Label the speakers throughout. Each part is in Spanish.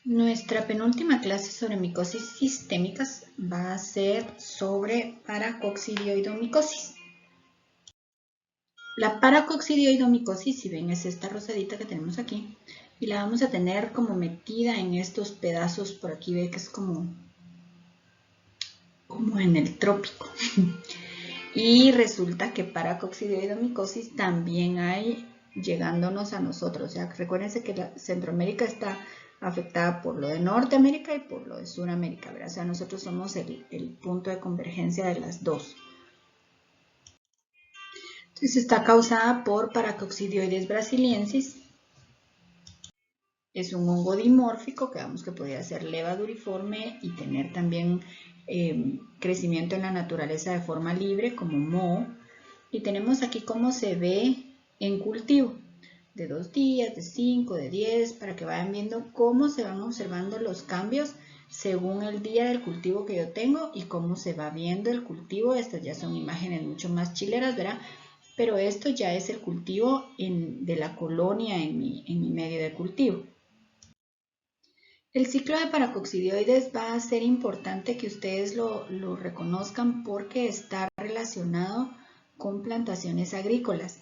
Speaker 1: Nuestra penúltima clase sobre micosis sistémicas va a ser sobre paracoccidioidomicosis. La paracoccidioidomicosis, si ven, es esta rosadita que tenemos aquí y la vamos a tener como metida en estos pedazos por aquí, ve que es como en el trópico. Y resulta que paracoccidioidomicosis también hay llegándonos a nosotros. O sea, recuérdense que Centroamérica está afectada por lo de Norteamérica y por lo de Sudamérica, ¿verdad? O sea, nosotros somos el punto de convergencia de las dos. Entonces está causada por Paracoccidioides brasiliensis. Es un hongo dimórfico que vemos que podría ser levaduriforme y tener también crecimiento en la naturaleza de forma libre como moho. Y tenemos aquí cómo se ve en cultivo, de 2 días, de 5, de 10, para que vayan viendo cómo se van observando los cambios según el día del cultivo que yo tengo y cómo se va viendo el cultivo. Estas ya son imágenes mucho más chileras, ¿verdad? Pero esto ya es el cultivo de la colonia en mi medio de cultivo. El ciclo de paracoccidioides va a ser importante que ustedes lo reconozcan porque está relacionado con plantaciones agrícolas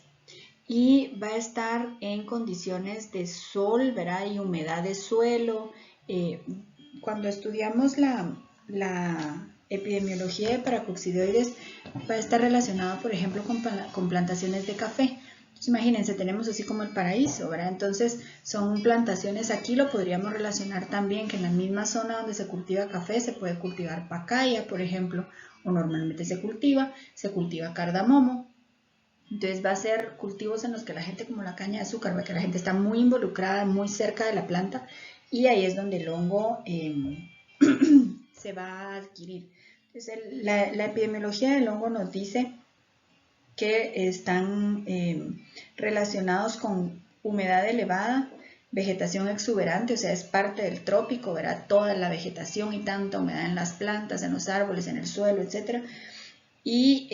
Speaker 1: y va a estar en condiciones de sol, ¿verdad? Y humedad de suelo. Cuando estudiamos la epidemiología de paracoccidioides va a estar relacionado, por ejemplo, con plantaciones de café. Entonces, imagínense, tenemos así como el paraíso, ¿verdad? Entonces, son plantaciones, aquí lo podríamos relacionar también que en la misma zona donde se cultiva café se puede cultivar pacaya, por ejemplo, o normalmente se cultiva cardamomo. Entonces va a ser cultivos en los que la gente, como la caña de azúcar, que la gente está muy involucrada, muy cerca de la planta, y ahí es donde el hongo se va a adquirir. Entonces la epidemiología del hongo nos dice que están relacionados con humedad elevada, vegetación exuberante, o sea, es parte del trópico, verá toda la vegetación y tanta humedad en las plantas, en los árboles, en el suelo, etc. Y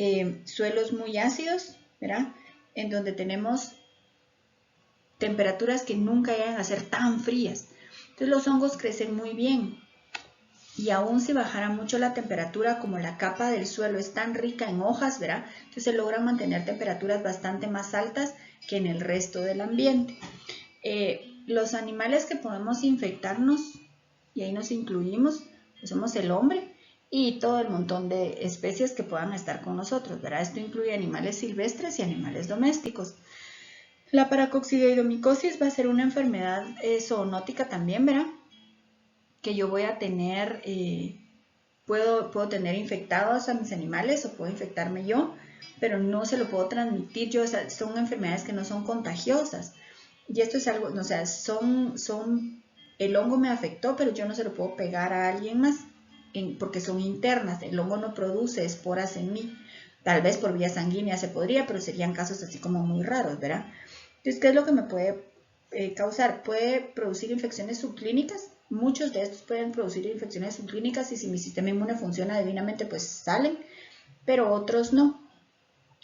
Speaker 1: suelos muy ácidos, ¿verdad? En donde tenemos temperaturas que nunca llegan a ser tan frías. Entonces los hongos crecen muy bien. Y aún si bajara mucho la temperatura, como la capa del suelo es tan rica en hojas, ¿verdad? Entonces se logran mantener temperaturas bastante más altas que en el resto del ambiente. Los animales que podemos infectarnos, y ahí nos incluimos, pues somos el hombre y todo el montón de especies que puedan estar con nosotros, ¿verdad? Esto incluye animales silvestres y animales domésticos. La paracoccidioidomicosis va a ser una enfermedad zoonótica también, ¿verdad? Que yo voy a tener, puedo tener infectados a mis animales o puedo infectarme yo, pero no se lo puedo transmitir yo, o sea, son enfermedades que no son contagiosas. Y esto es algo, o sea, el hongo me afectó, pero yo no se lo puedo pegar a alguien más, porque son internas, el hongo no produce esporas en mí. Tal vez por vía sanguínea se podría, pero serían casos así como muy raros, ¿verdad? Entonces, ¿qué es lo que me puede causar? Puede producir infecciones subclínicas. Muchos de estos pueden producir infecciones subclínicas y si mi sistema inmune funciona divinamente, pues salen, pero otros no.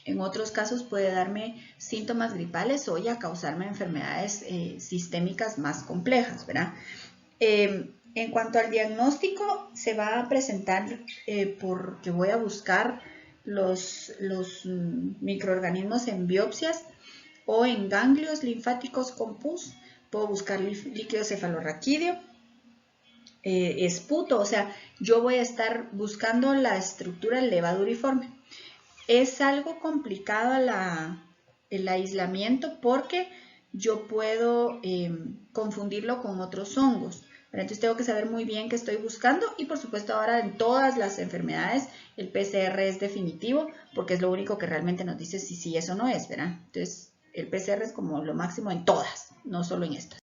Speaker 1: En otros casos puede darme síntomas gripales o ya causarme enfermedades sistémicas más complejas, ¿verdad? En cuanto al diagnóstico, se va a presentar porque voy a buscar los microorganismos en biopsias o en ganglios linfáticos con pus. Puedo buscar líquido cefalorraquídeo, esputo, o sea, yo voy a estar buscando la estructura levaduriforme. Es algo complicado el aislamiento porque yo puedo confundirlo con otros hongos. Pero entonces tengo que saber muy bien qué estoy buscando y por supuesto ahora en todas las enfermedades el PCR es definitivo porque es lo único que realmente nos dice si sí es o no es, ¿verdad? Entonces el PCR es como lo máximo en todas, no solo en estas.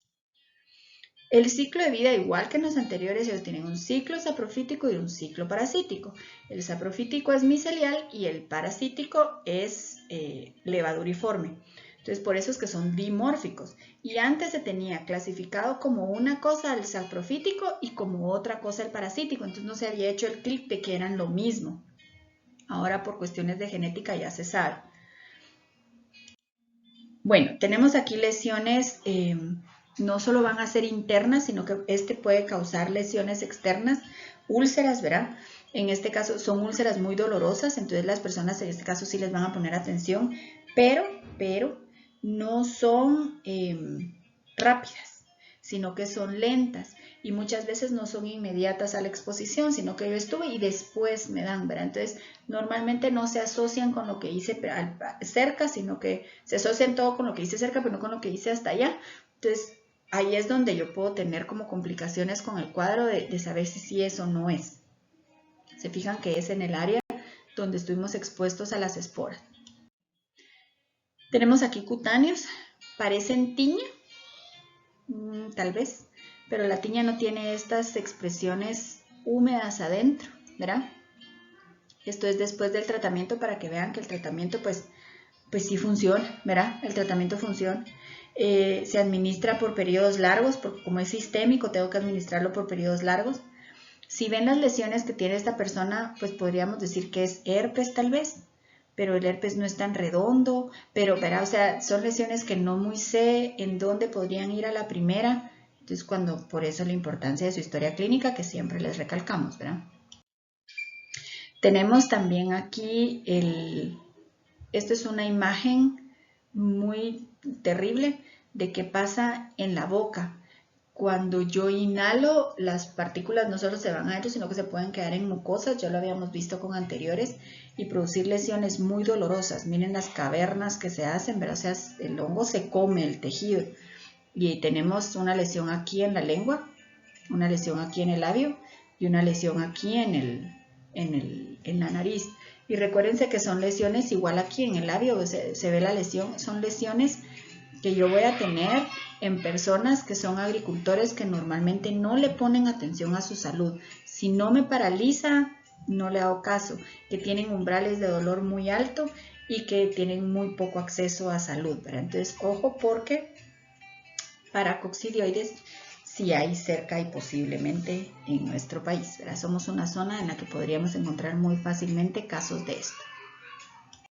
Speaker 1: El ciclo de vida, igual que en los anteriores, ellos tienen un ciclo saprofítico y un ciclo parasítico. El saprofítico es micelial y el parasítico es levaduriforme. Entonces, por eso es que son dimórficos. Y antes se tenía clasificado como una cosa el saprofítico y como otra cosa el parasítico. Entonces, no se había hecho el clic de que eran lo mismo. Ahora, por cuestiones de genética, ya se sabe. Bueno, tenemos aquí lesiones no solo van a ser internas, sino que puede causar lesiones externas, úlceras, ¿verdad? En este caso son úlceras muy dolorosas, entonces las personas en este caso sí les van a poner atención, pero no son rápidas, sino que son lentas y muchas veces no son inmediatas a la exposición, sino que yo estuve y después me dan, ¿verdad? Entonces normalmente no se asocian con lo que hice cerca, sino que se asocian todo con lo que hice cerca, pero no con lo que hice hasta allá. Entonces ahí es donde yo puedo tener como complicaciones con el cuadro de saber si sí es o no es. Se fijan que es en el área donde estuvimos expuestos a las esporas. Tenemos aquí cutáneos, parecen tiña, tal vez, pero la tiña no tiene estas expresiones húmedas adentro, ¿verdad? Esto es después del tratamiento para que vean que el tratamiento pues sí funciona, ¿verdad? El tratamiento funciona. Se administra por periodos largos, porque como es sistémico tengo que administrarlo por periodos largos. Si ven las lesiones que tiene esta persona, pues podríamos decir que es herpes tal vez, pero el herpes no es tan redondo, pero ¿verdad? O sea, son lesiones que no muy sé en dónde podrían ir a la primera. Entonces, por eso la importancia de su historia clínica que siempre les recalcamos, ¿verdad? Tenemos también aquí esto es una imagen muy terrible de qué pasa en la boca. Cuando yo inhalo, las partículas no solo se van adentro, sino que se pueden quedar en mucosas, ya lo habíamos visto con anteriores, y producir lesiones muy dolorosas. Miren las cavernas que se hacen, ¿verdad? O sea, el hongo se come el tejido. Y tenemos una lesión aquí en la lengua, una lesión aquí en el labio y una lesión aquí en la nariz. Y recuérdense que son lesiones igual aquí en el labio, se ve la lesión, son lesiones que yo voy a tener en personas que son agricultores que normalmente no le ponen atención a su salud. Si no me paraliza, no le hago caso, que tienen umbrales de dolor muy alto y que tienen muy poco acceso a salud, ¿verdad? Entonces, ojo porque paracoccidioides sí hay cerca y posiblemente en nuestro país, ¿verdad? Somos una zona en la que podríamos encontrar muy fácilmente casos de esto.